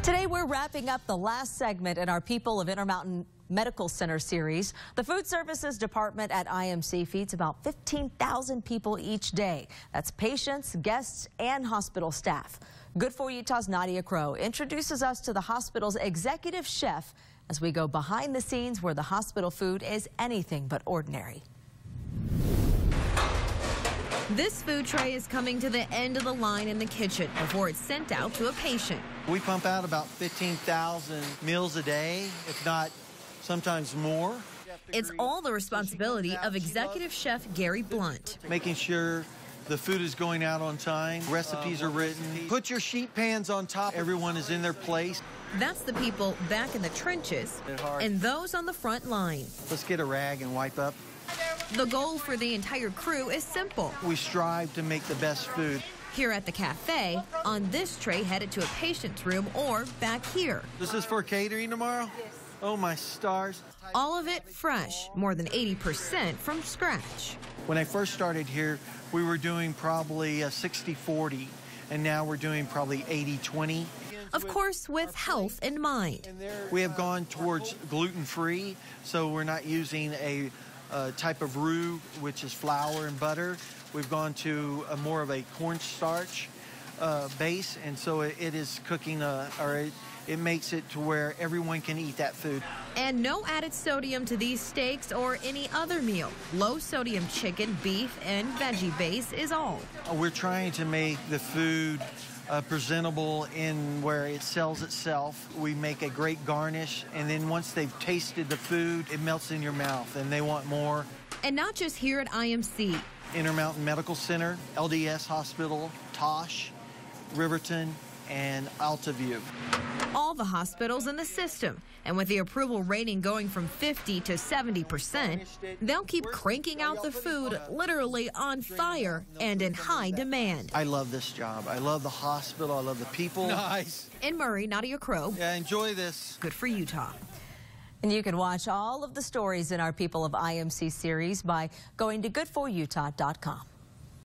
Today we're wrapping up the last segment in our People of Intermountain Medical Center series. The Food Services Department at IMC feeds about 15,000 people each day. That's patients, guests, and hospital staff. Good for Utah's Nadia Crow introduces us to the hospital's executive chef as we go behind the scenes where the hospital food is anything but ordinary. This food tray is coming to the end of the line in the kitchen before it's sent out to a patient. We pump out about 15,000 meals a day, if not sometimes more. It's all the responsibility of Executive Chef Gary Blunt. Making sure the food is going out on time, recipes are written. Put your sheet pans on top, everyone is in their place. That's the people back in the trenches and those on the front line. Let's get a rag and wipe up. The goal for the entire crew is simple. We strive to make the best food. Here at the cafe, on this tray headed to a patient's room or back here. This is for catering tomorrow? Yes. Oh, my stars. All of it fresh, more than 80% from scratch. When I first started here, we were doing probably a 60-40, and now we're doing probably 80-20. Of course, with health in mind. We have gone towards gluten-free, so we're not using a type of roux, which is flour and butter. We've gone to more of a cornstarch base, and so it is cooking, it makes it to where everyone can eat that food. And no added sodium to these steaks or any other meal. Low sodium chicken, beef, and veggie base is all. We're trying to make the food presentable in where it sells itself. We make a great garnish, and then once they've tasted the food, it melts in your mouth and they want more. And not just here at IMC. Intermountain Medical Center, LDS Hospital, Tosh, Riverton, and Altaview. All the hospitals in the system. And with the approval rating going from 50 to 70%, they'll keep cranking out the food literally on fire and in high demand. I love this job. I love the hospital. I love the people. Nice. In Murray, Nadia Crow. Yeah, enjoy this. Good for Utah. And you can watch all of the stories in our People of IMC series by going to goodforutah.com.